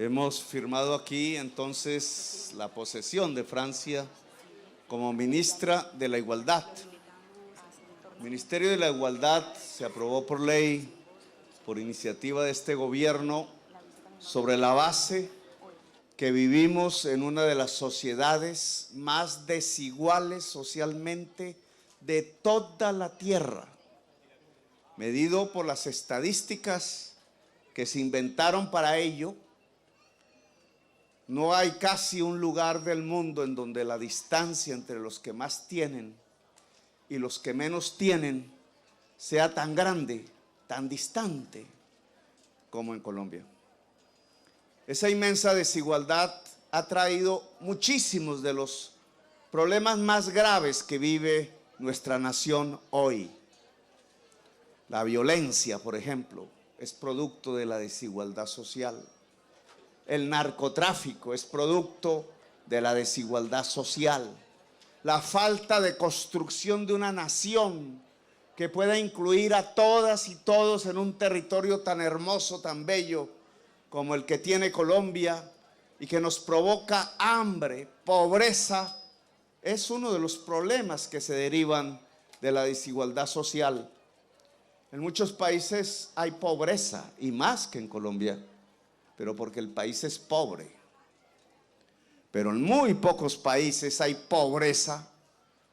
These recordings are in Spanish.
Hemos firmado aquí entonces la posesión de Francia como ministra de la Igualdad. El Ministerio de la Igualdad se aprobó por ley, por iniciativa de este gobierno, sobre la base que vivimos en una de las sociedades más desiguales socialmente de toda la tierra, medido por las estadísticas que se inventaron para ello. No hay casi un lugar del mundo en donde la distancia entre los que más tienen y los que menos tienen sea tan grande, tan distante como en Colombia. Esa inmensa desigualdad ha traído muchísimos de los problemas más graves que vive nuestra nación hoy. La violencia, por ejemplo, es producto de la desigualdad social. El narcotráfico es producto de la desigualdad social. La falta de construcción de una nación que pueda incluir a todas y todos en un territorio tan hermoso, tan bello como el que tiene Colombia y que nos provoca hambre, pobreza, es uno de los problemas que se derivan de la desigualdad social. En muchos países hay pobreza y más que en Colombia, pero porque el país es pobre. Pero en muy pocos países hay pobreza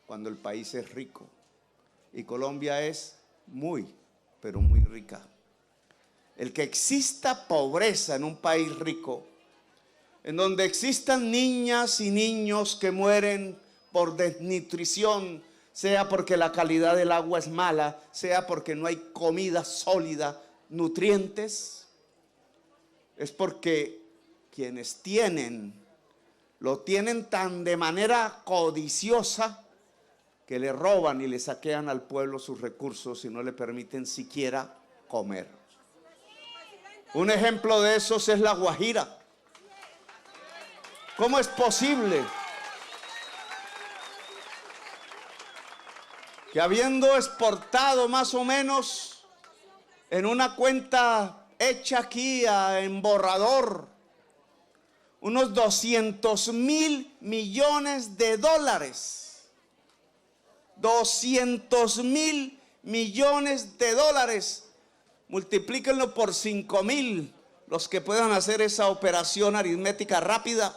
cuando el país es rico. Y Colombia es muy, pero muy rica. El que exista pobreza en un país rico, en donde existan niñas y niños que mueren por desnutrición, sea porque la calidad del agua es mala, sea porque no hay comida sólida, nutrientes, es porque quienes tienen, lo tienen tan de manera codiciosa que le roban y le saquean al pueblo sus recursos y no le permiten siquiera comer. Un ejemplo de esos es La Guajira. ¿Cómo es posible que habiendo exportado más o menos en una cuenta hecha aquí en borrador unos 200.000 millones de dólares, 200.000 millones de dólares, multiplíquenlo por 5.000, los que puedan hacer esa operación aritmética rápida,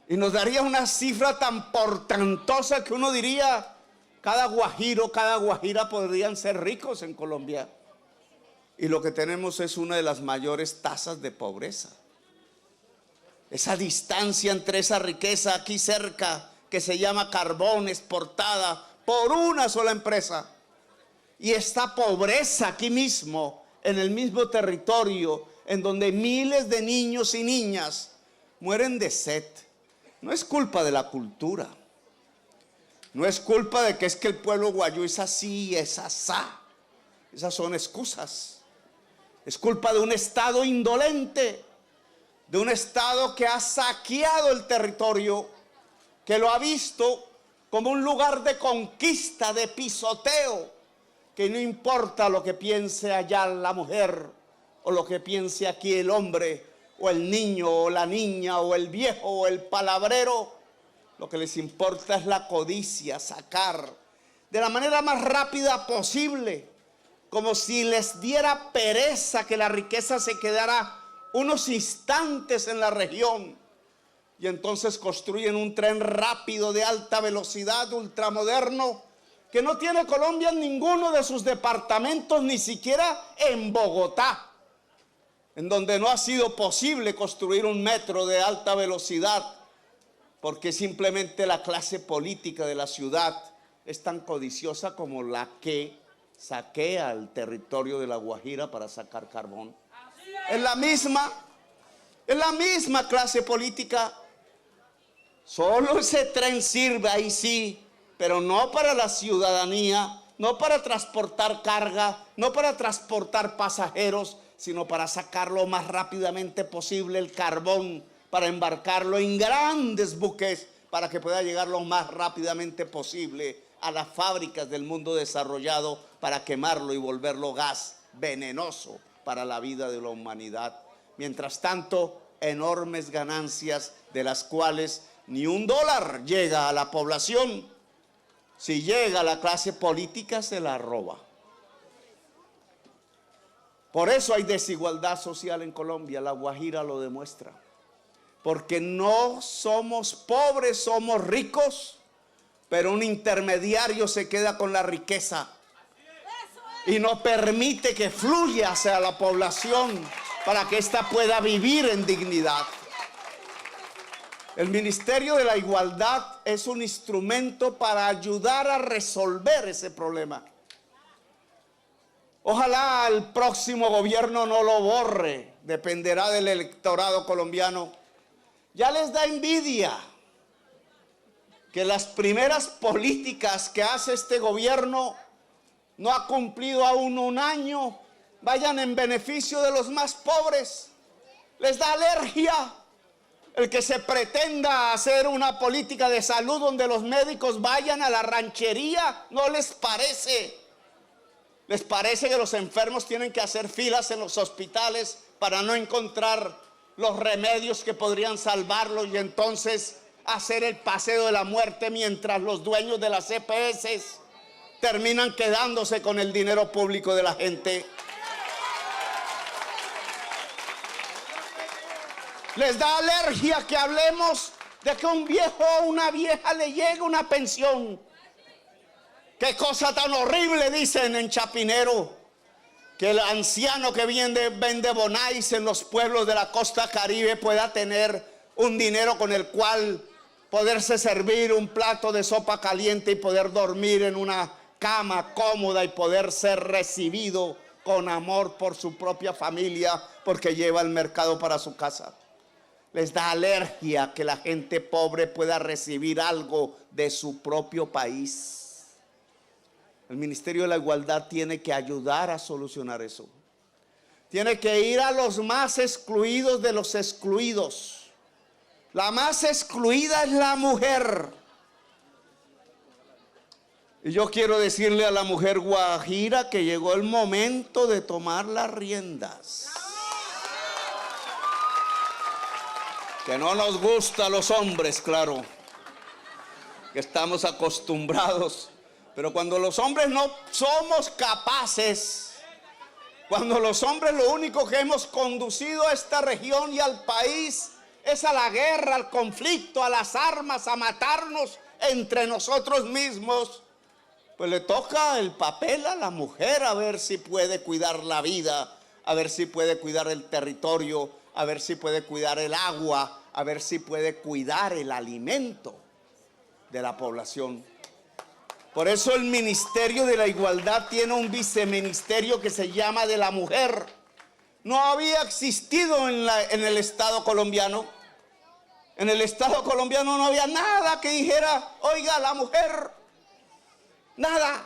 y nos daría una cifra tan portentosa que uno diría, cada guajiro, cada guajira podrían ser ricos en Colombia. Y lo que tenemos es una de las mayores tasas de pobreza. Esa distancia entre esa riqueza aquí cerca, que se llama carbón, exportada por una sola empresa, y esta pobreza aquí mismo, en el mismo territorio, en donde miles de niños y niñas mueren de sed. No es culpa de la cultura, no es culpa de que es que el pueblo guayú es así, es asá. Esas son excusas. Es culpa de un Estado indolente, de un Estado que ha saqueado el territorio, que lo ha visto como un lugar de conquista, de pisoteo, que no importa lo que piense allá la mujer, o lo que piense aquí el hombre, o el niño, o la niña, o el viejo, o el palabrero, lo que les importa es la codicia, sacar de la manera más rápida posible, como si les diera pereza que la riqueza se quedara unos instantes en la región, y entonces construyen un tren rápido de alta velocidad, ultramoderno, que no tiene Colombia en ninguno de sus departamentos, ni siquiera en Bogotá, en donde no ha sido posible construir un metro de alta velocidad, porque simplemente la clase política de la ciudad es tan codiciosa como la que saquea el territorio de La Guajira para sacar carbón. Es la misma clase política. Solo ese tren sirve, ahí sí, pero no para la ciudadanía, no para transportar carga, no para transportar pasajeros, sino para sacar lo más rápidamente posible el carbón, para embarcarlo en grandes buques, para que pueda llegar lo más rápidamente posible a las fábricas del mundo desarrollado, para quemarlo y volverlo gas venenoso para la vida de la humanidad. Mientras tanto, enormes ganancias de las cuales ni $1 llega a la población. Si llega a la clase política, se la roba. Por eso hay desigualdad social en Colombia. La Guajira lo demuestra. Porque no somos pobres, somos ricos, pero un intermediario se queda con la riqueza y no permite que fluya hacia la población para que ésta pueda vivir en dignidad. El Ministerio de la Igualdad es un instrumento para ayudar a resolver ese problema. Ojalá el próximo gobierno no lo borre, dependerá del electorado colombiano. Ya les da envidia que las primeras políticas que hace este gobierno no ha cumplido aún un año, vayan en beneficio de los más pobres. Les da alergia el que se pretenda hacer una política de salud donde los médicos vayan a la ranchería. No les parece. Les parece que los enfermos tienen que hacer filas en los hospitales para no encontrar los remedios que podrían salvarlos y entonces hacer el paseo de la muerte mientras los dueños de las EPS terminan quedándose con el dinero público de la gente. Les da alergia que hablemos de que a un viejo o una vieja le llega una pensión. Qué cosa tan horrible, dicen en Chapinero, que el anciano que vende bonais en los pueblos de la costa caribe pueda tener un dinero con el cual poderse servir un plato de sopa caliente y poder dormir en una cama cómoda y poder ser recibido con amor por su propia familia porque lleva el mercado para su casa. Les da alergia que la gente pobre pueda recibir algo de su propio país. El Ministerio de la Igualdad tiene que ayudar a solucionar eso. Tiene que ir a los más excluidos de los excluidos. La más excluida es la mujer. Y yo quiero decirle a la mujer guajira que llegó el momento de tomar las riendas. Que no nos gusta a los hombres, claro, que estamos acostumbrados. Pero cuando los hombres no somos capaces, cuando los hombres lo único que hemos conducido a esta región y al país es a la guerra, al conflicto, a las armas, a matarnos entre nosotros mismos, pues le toca el papel a la mujer a ver si puede cuidar la vida, a ver si puede cuidar el territorio, a ver si puede cuidar el agua, a ver si puede cuidar el alimento de la población. Por eso el Ministerio de la Igualdad tiene un viceministerio que se llama de la mujer. No había existido en el Estado colombiano. En el Estado colombiano no había nada que dijera, oiga, la mujer, nada.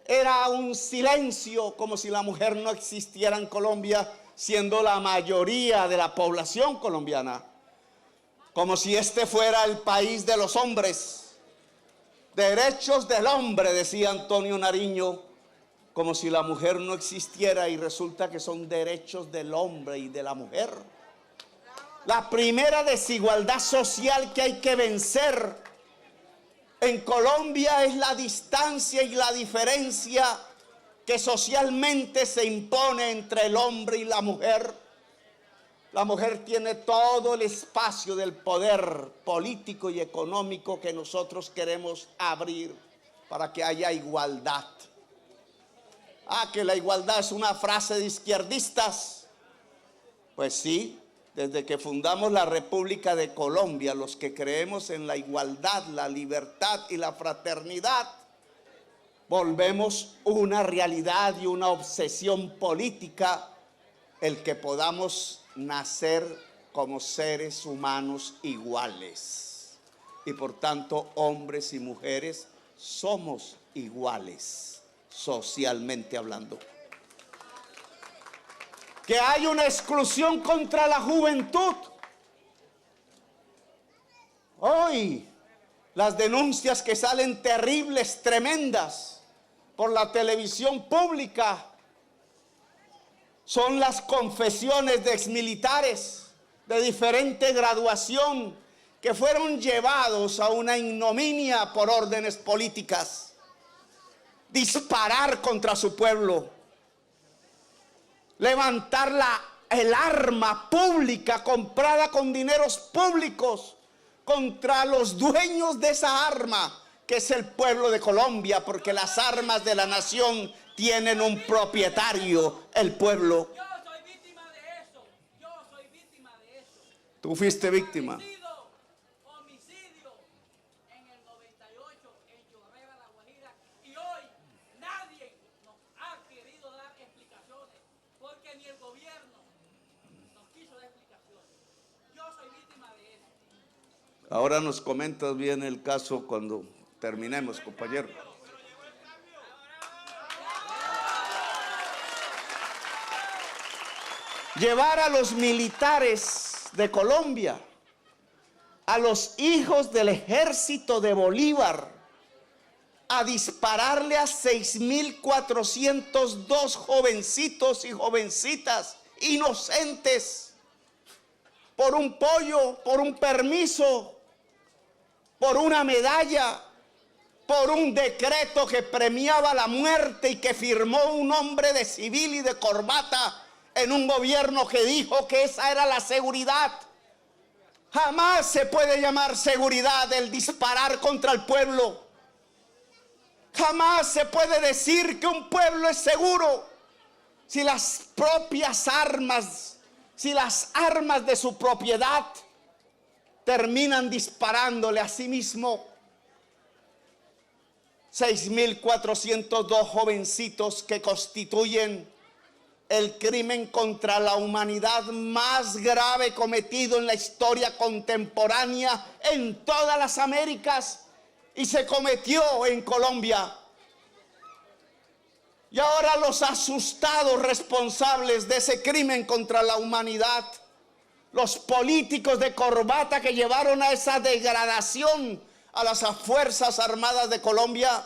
Era un silencio, como si la mujer no existiera en Colombia, siendo la mayoría de la población colombiana. Como si este fuera el país de los hombres. Derechos del hombre, decía Antonio Nariño, como si la mujer no existiera, y resulta que son derechos del hombre y de la mujer. La primera desigualdad social que hay que vencer en Colombia es la distancia y la diferencia que socialmente se impone entre el hombre y la mujer. La mujer tiene todo el espacio del poder político y económico que nosotros queremos abrir para que haya igualdad. Que la igualdad es una frase de izquierdistas. Pues sí, desde que fundamos la República de Colombia, los que creemos en la igualdad, la libertad y la fraternidad, volvemos una realidad y una obsesión política el que podamos nacer como seres humanos iguales. Y por tanto, hombres y mujeres somos iguales, socialmente hablando. Que hay una exclusión contra la juventud. Hoy, las denuncias que salen terribles, tremendas, por la televisión pública, son las confesiones de exmilitares de diferente graduación que fueron llevados a una ignominia por órdenes políticas. Disparar contra su pueblo, levantar el arma pública comprada con dineros públicos contra los dueños de esa arma, que es el pueblo de Colombia, porque las armas de la nación tienen un propietario, el pueblo. Yo soy víctima de eso. Yo soy víctima de eso. Tú fuiste víctima. Homicidio en el 98 en Chorrera, La Guajira, y hoy nadie nos ha querido dar explicaciones, porque ni el gobierno nos quiso dar explicaciones. Yo soy víctima de eso. Ahora nos comentas bien el caso cuando terminemos, compañero. Llevar a los militares de Colombia, a los hijos del ejército de Bolívar, a dispararle a 6.402 jovencitos y jovencitas inocentes por un pollo, por un permiso, por una medalla, por un decreto que premiaba la muerte y que firmó un hombre de civil y de corbata en un gobierno que dijo que esa era la seguridad. Jamás se puede llamar seguridad el disparar contra el pueblo. Jamás se puede decir que un pueblo es seguro si las propias armas, si las armas de su propiedad terminan disparándole a sí mismo. 6.402 jovencitos que constituyen el crimen contra la humanidad más grave cometido en la historia contemporánea en todas las Américas, y se cometió en Colombia. Y ahora los asustados responsables de ese crimen contra la humanidad, los políticos de corbata que llevaron a esa degradación a las Fuerzas Armadas de Colombia,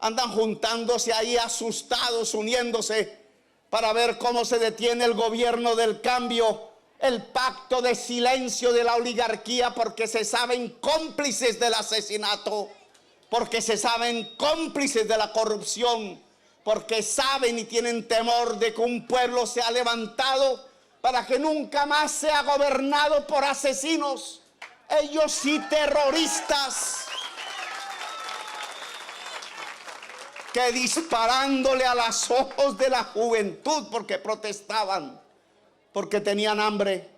andan juntándose ahí asustados, uniéndose para ver cómo se detiene el gobierno del cambio, el pacto de silencio de la oligarquía, porque se saben cómplices del asesinato, porque se saben cómplices de la corrupción, porque saben y tienen temor de que un pueblo se ha levantado para que nunca más sea gobernado por asesinos, ellos sí terroristas, que disparándole a los ojos de la juventud porque protestaban, porque tenían hambre,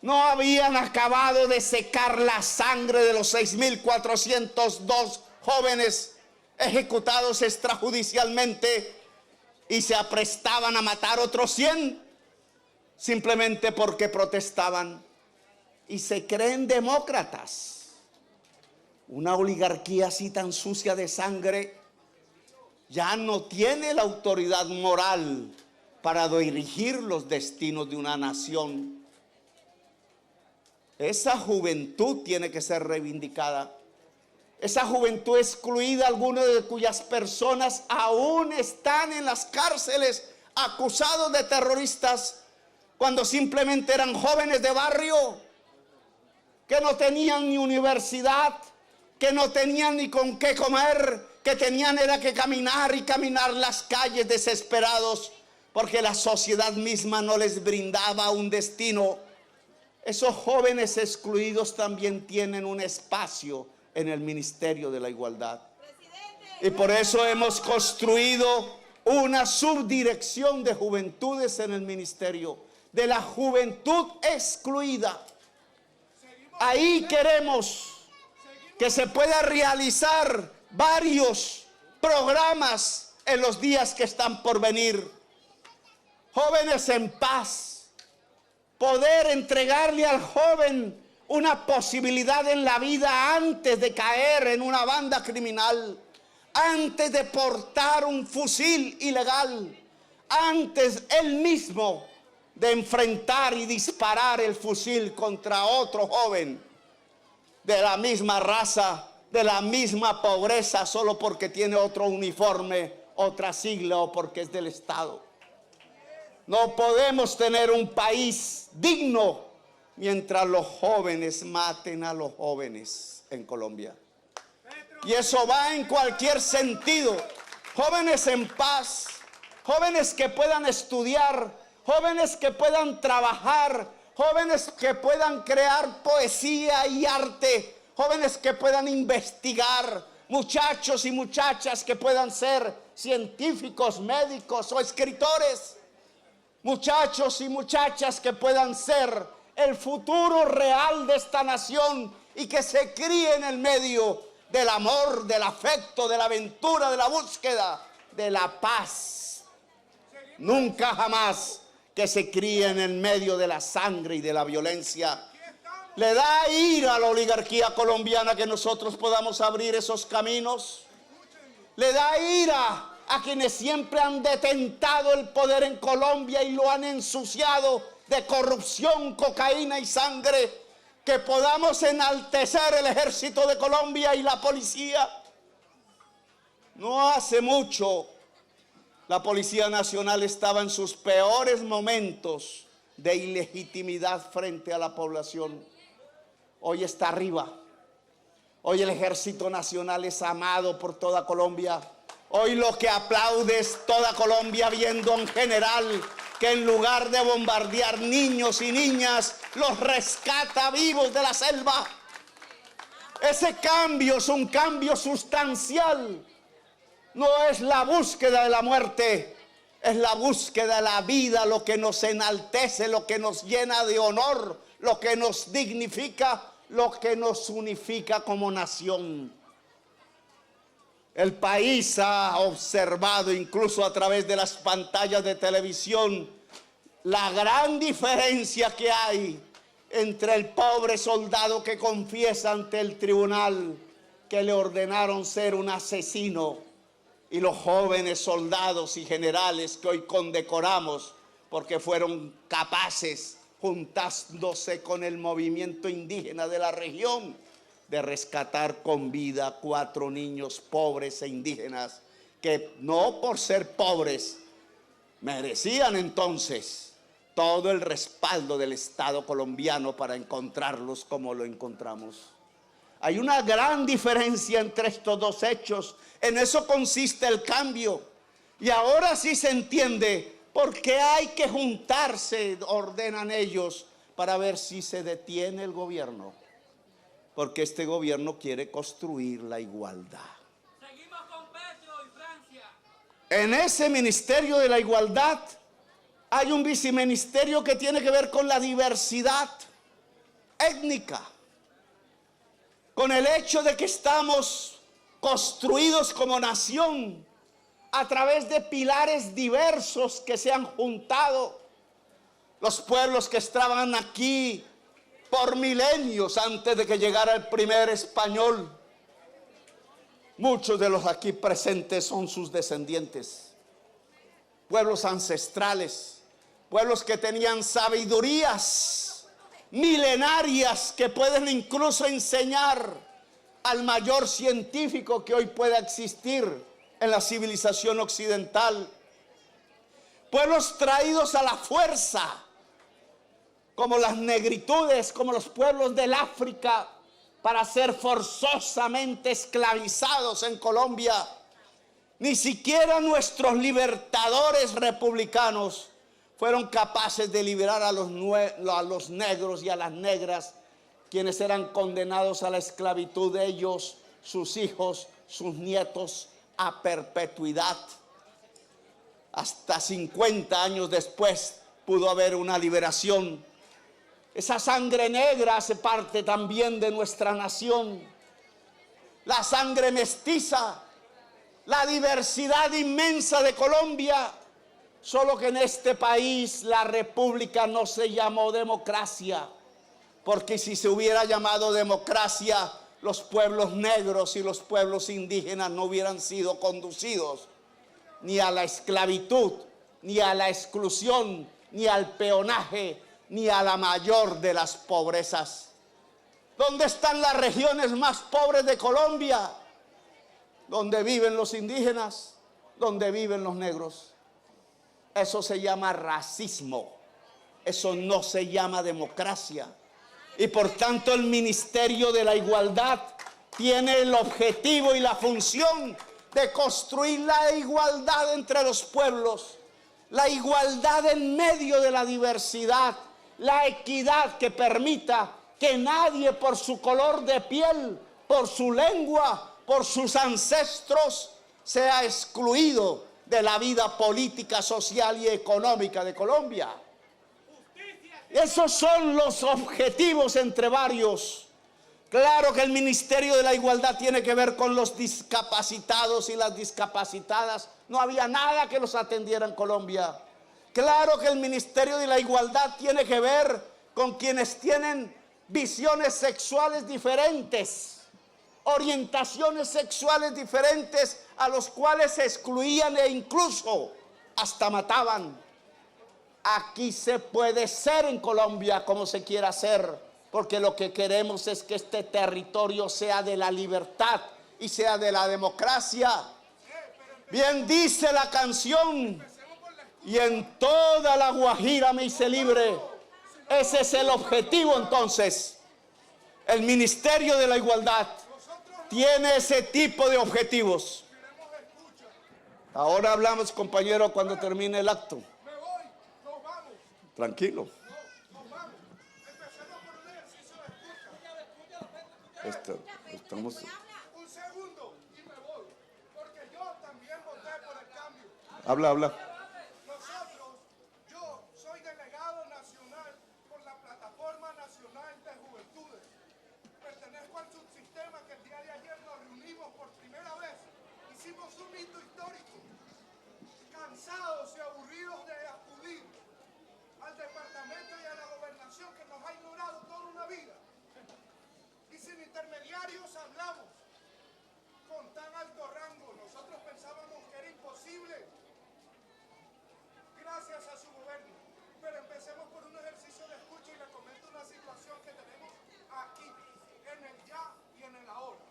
no habían acabado de secar la sangre de los 6.402 jóvenes ejecutados extrajudicialmente, y se aprestaban a matar otros 100 simplemente porque protestaban y se creen demócratas. Una oligarquía así tan sucia de sangre ya no tiene la autoridad moral para dirigir los destinos de una nación. Esa juventud tiene que ser reivindicada. Esa juventud excluida, algunas de cuyas personas aún están en las cárceles acusados de terroristas, cuando simplemente eran jóvenes de barrio, que no tenían ni universidad, que no tenían ni con qué comer, que tenían era que caminar y caminar las calles desesperados, porque la sociedad misma no les brindaba un destino. Esos jóvenes excluidos también tienen un espacio en el Ministerio de la Igualdad. Y por eso hemos construido una subdirección de juventudes en el Ministerio, de la juventud excluida. Ahí queremos que se pueda realizar varios programas en los días que están por venir. Jóvenes en paz, poder entregarle al joven una posibilidad en la vida antes de caer en una banda criminal, antes de portar un fusil ilegal, antes él mismo de enfrentar y disparar el fusil contra otro joven de la misma raza, de la misma pobreza, solo porque tiene otro uniforme, otra sigla o porque es del Estado. No podemos tener un país digno mientras los jóvenes maten a los jóvenes en Colombia. Y eso va en cualquier sentido. Jóvenes en paz, jóvenes que puedan estudiar, jóvenes que puedan trabajar, jóvenes que puedan crear poesía y arte, jóvenes que puedan investigar, muchachos y muchachas que puedan ser científicos, médicos o escritores, muchachos y muchachas que puedan ser el futuro real de esta nación y que se críe en el medio del amor, del afecto, de la aventura, de la búsqueda, de la paz. Nunca jamás que se críe en el medio de la sangre y de la violencia. Le da ira a la oligarquía colombiana que nosotros podamos abrir esos caminos. Le da ira a quienes siempre han detentado el poder en Colombia y lo han ensuciado de corrupción, cocaína y sangre. Que podamos enaltecer el ejército de Colombia y la policía. No hace mucho, la Policía Nacional estaba en sus peores momentos de ilegitimidad frente a la población. Hoy está arriba. Hoy el Ejército Nacional es amado por toda Colombia. Hoy lo que aplaude es toda Colombia viendo en general que en lugar de bombardear niños y niñas, los rescata vivos de la selva. Ese cambio es un cambio sustancial. No es la búsqueda de la muerte, es la búsqueda de la vida lo que nos enaltece, lo que nos llena de honor, lo que nos dignifica, lo que nos unifica como nación. El país ha observado, incluso a través de las pantallas de televisión, la gran diferencia que hay entre el pobre soldado que confiesa ante el tribunal que le ordenaron ser un asesino y los jóvenes soldados y generales que hoy condecoramos porque fueron capaces, juntándose con el movimiento indígena de la región, de rescatar con vida 4 niños pobres e indígenas que no por ser pobres merecían entonces todo el respaldo del Estado colombiano para encontrarlos como lo encontramos. Hay una gran diferencia entre estos dos hechos. En eso consiste el cambio. Y ahora sí se entiende por qué hay que juntarse, ordenan ellos, para ver si se detiene el gobierno. Porque este gobierno quiere construir la igualdad. Seguimos con Petro y Francia. En ese Ministerio de la Igualdad hay un viceministerio que tiene que ver con la diversidad étnica, con el hecho de que estamos construidos como nación a través de pilares diversos que se han juntado. Los pueblos que estaban aquí por milenios antes de que llegara el primer español, muchos de los aquí presentes son sus descendientes. Pueblos ancestrales, pueblos que tenían sabidurías milenarias que pueden incluso enseñar al mayor científico que hoy pueda existir en la civilización occidental. Pueblos traídos a la fuerza, como las negritudes, como los pueblos del África, para ser forzosamente esclavizados en Colombia. Ni siquiera nuestros libertadores republicanos fueron capaces de liberar a los negros y a las negras, quienes eran condenados a la esclavitud, de ellos, sus hijos, sus nietos, a perpetuidad. Hasta 50 años después pudo haber una liberación. Esa sangre negra hace parte también de nuestra nación. La sangre mestiza, la diversidad inmensa de Colombia. Solo que en este país la república no se llamó democracia, porque si se hubiera llamado democracia, los pueblos negros y los pueblos indígenas no hubieran sido conducidos ni a la esclavitud, ni a la exclusión, ni al peonaje, ni a la mayor de las pobrezas. ¿Dónde están las regiones más pobres de Colombia? Donde viven los indígenas, donde viven los negros. Eso se llama racismo. Eso no se llama democracia. Y por tanto el Ministerio de la Igualdad tiene el objetivo y la función de construir la igualdad entre los pueblos, la igualdad en medio de la diversidad, la equidad que permita que nadie por su color de piel, por su lengua, por sus ancestros, sea excluido de la vida política, social y económica de Colombia. Esos son los objetivos entre varios. Claro que el Ministerio de la Igualdad tiene que ver con los discapacitados y las discapacitadas. No había nada que los atendiera en Colombia. Claro que el Ministerio de la Igualdad tiene que ver con quienes tienen visiones sexuales diferentes, orientaciones sexuales diferentes, a los cuales se excluían e incluso hasta mataban. Aquí se puede ser en Colombia como se quiera hacer, porque lo que queremos es que este territorio sea de la libertad y sea de la democracia. Bien dice la canción, y en toda la Guajira me hice libre. Ese es el objetivo entonces. El Ministerio de la Igualdad tiene ese tipo de objetivos. Ahora hablamos, compañero, cuando termine el acto. Tranquilo. Estamos... Un segundo y me voy, porque yo también voté por el cambio. Habla. Yo soy delegado nacional por la Plataforma Nacional de Juventudes. Pertenezco al subsistema que el día de ayer nos reunimos por primera vez. Hicimos un hito histórico. Cansados y aburridos de acudir al departamento y a la gobernación que nos ha ignorado toda una vida. Y sin intermediarios hablamos con tan alto rango. Nosotros pensábamos que era imposible gracias a su gobierno. Pero empecemos por un ejercicio de escucha y le comento una situación que tenemos aquí, en el ya y en el ahora.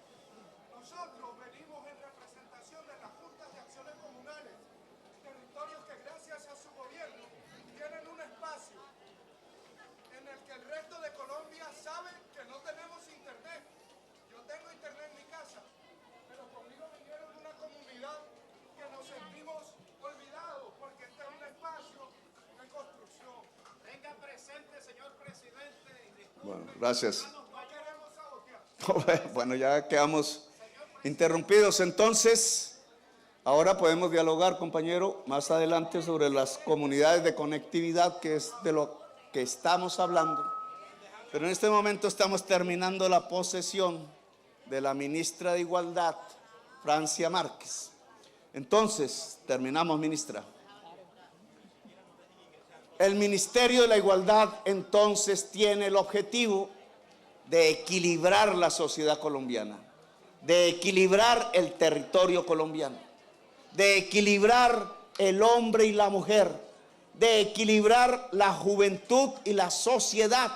Nosotros venimos en representación de las juntas de acciones comunales, territorios que gracias a su gobierno tienen un espacio en el que el resto de Colombia sabe que no tenemos internet. Yo tengo internet en mi casa, pero conmigo vinieron de una comunidad que nos sentimos olvidados porque este es un espacio de construcción. Tenga presente, señor presidente. Bueno, gracias. No queremos sabotear. Bueno, ya quedamos interrumpidos. Entonces, ahora podemos dialogar, compañero, más adelante sobre las comunidades de conectividad, que es de lo que estamos hablando. Pero en este momento estamos terminando la posesión de la ministra de Igualdad, Francia Márquez. Entonces, terminamos, ministra. El Ministerio de la Igualdad entonces tiene el objetivo de equilibrar la sociedad colombiana, de equilibrar el territorio colombiano, de equilibrar el hombre y la mujer, de equilibrar la juventud y la sociedad,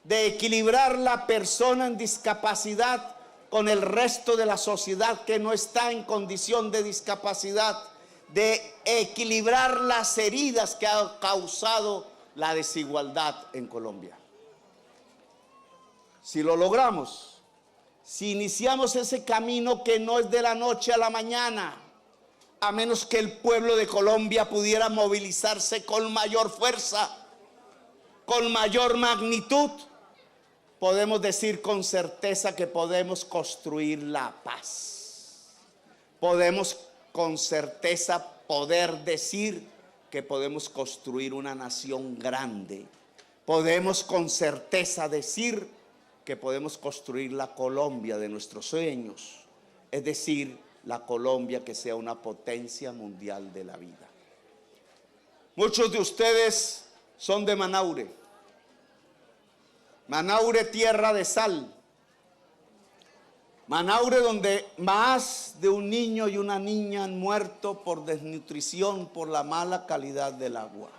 de equilibrar la persona en discapacidad con el resto de la sociedad que no está en condición de discapacidad, de equilibrar las heridas que ha causado la desigualdad en Colombia. Si lo logramos, si iniciamos ese camino que no es de la noche a la mañana, a menos que el pueblo de Colombia pudiera movilizarse con mayor fuerza, con mayor magnitud, podemos decir con certeza que podemos construir la paz. Podemos con certeza poder decir que podemos construir una nación grande. Podemos con certeza decir que podemos construir la Colombia de nuestros sueños, es decir, la Colombia que sea una potencia mundial de la vida. Muchos de ustedes son de Manaure. Manaure, tierra de sal. Manaure, donde más de un niño y una niña han muerto por desnutrición, por la mala calidad del agua.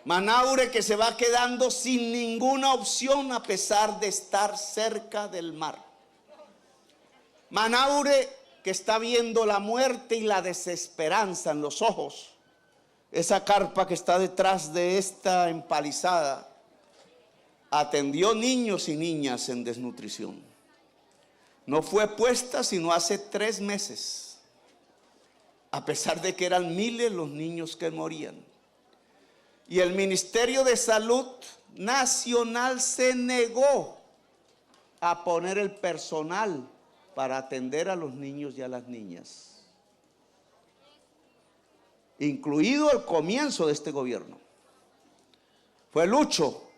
Manaure, que se va quedando sin ninguna opción a pesar de estar cerca del mar. Manaure, que está viendo la muerte y la desesperanza en los ojos. esa carpa que está detrás de esta empalizada atendió niños y niñas en desnutrición. No fue puesta sino hace 3 meses, a pesar de que eran miles los niños que morían. Y el Ministerio de Salud Nacional se negó a poner el personal para atender a los niños y a las niñas, incluido el comienzo de este gobierno. Fue Lucho,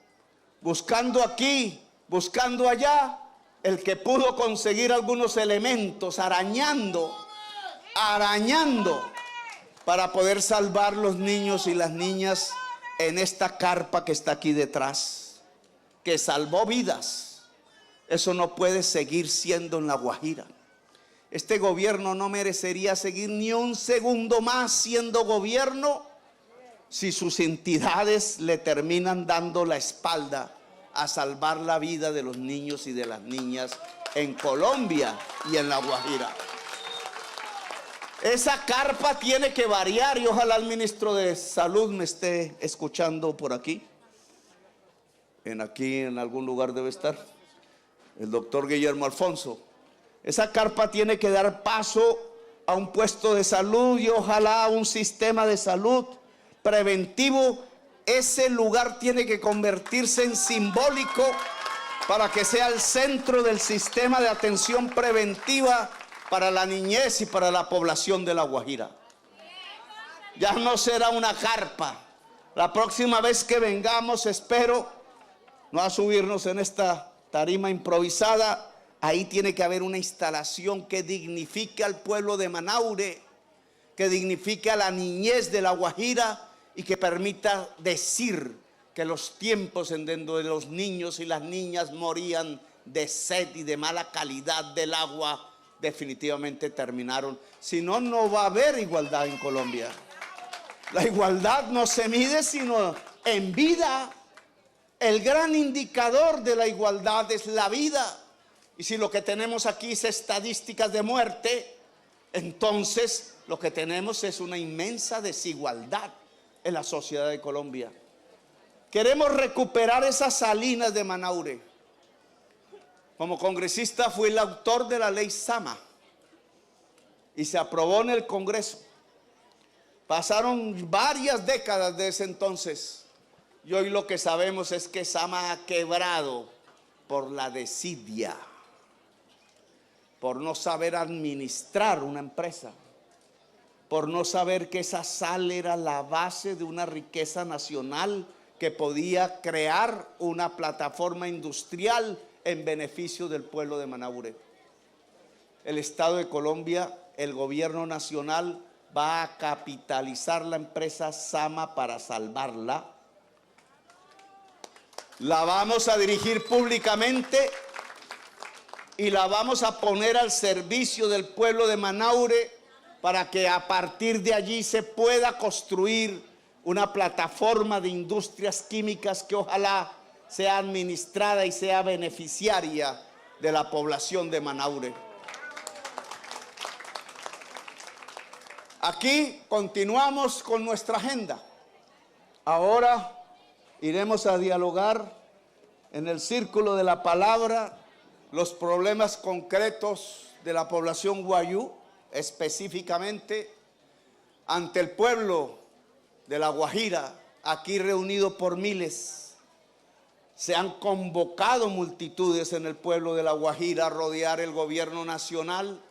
buscando aquí, buscando allá, el que pudo conseguir algunos elementos, arañando, para poder salvar los niños y las niñas en esta carpa que está aquí detrás, que salvó vidas. Eso no puede seguir siendo en La Guajira. Este gobierno no merecería seguir ni un segundo más siendo gobierno si sus entidades le terminan dando la espalda a salvar la vida de los niños y de las niñas en Colombia y en La Guajira. Esa carpa tiene que variar y ojalá el ministro de Salud me esté escuchando por aquí. Aquí en algún lugar debe estar el doctor Guillermo Alfonso. Esa carpa tiene que dar paso a un puesto de salud y ojalá a un sistema de salud preventivo. Ese lugar tiene que convertirse en simbólico para que sea el centro del sistema de atención preventiva para la niñez y para la población de La Guajira. Ya no será una carpa. La próxima vez que vengamos, espero no a subirnos en esta tarima improvisada. Ahí tiene que haber una instalación que dignifique al pueblo de Manaure, que dignifique a la niñez de La Guajira y que permita decir que los tiempos en donde los niños y las niñas morían de sed y de mala calidad del agua definitivamente terminaron. Si no, no va a haber igualdad en Colombia. La igualdad no se mide sino en vida. El gran indicador de la igualdad es la vida. Y si lo que tenemos aquí es estadísticas de muerte, entonces lo que tenemos es una inmensa desigualdad en la sociedad de Colombia. Queremos recuperar esas salinas de Manaure. Como congresista fui el autor de la ley Sama y se aprobó en el Congreso. Pasaron varias décadas de ese entonces y hoy lo que sabemos es que Sama ha quebrado por la desidia, por no saber administrar una empresa, por no saber que esa sal era la base de una riqueza nacional que podía crear una plataforma industrial en beneficio del pueblo de Manaure. El Estado de Colombia, el gobierno nacional, va a capitalizar la empresa Sama para salvarla. La vamos a dirigir públicamente y la vamos a poner al servicio del pueblo de Manaure para que a partir de allí se pueda construir una plataforma de industrias químicas que ojalá sea administrada y sea beneficiaria de la población de Manaure. Aquí continuamos con nuestra agenda. Ahora iremos a dialogar en el círculo de la palabra los problemas concretos de la población guayú, específicamente ante el pueblo de La Guajira, aquí reunido por miles. Se han convocado multitudes en el pueblo de La Guajira a rodear el gobierno nacional.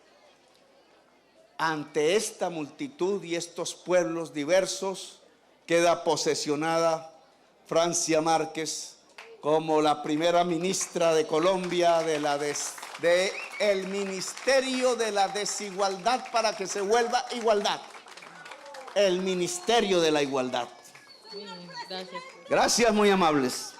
Ante esta multitud y estos pueblos diversos queda posesionada Francia Márquez como la primera ministra de Colombia del Ministerio de la Desigualdad para que se vuelva igualdad. El Ministerio de la Igualdad. Gracias. Gracias, muy amables.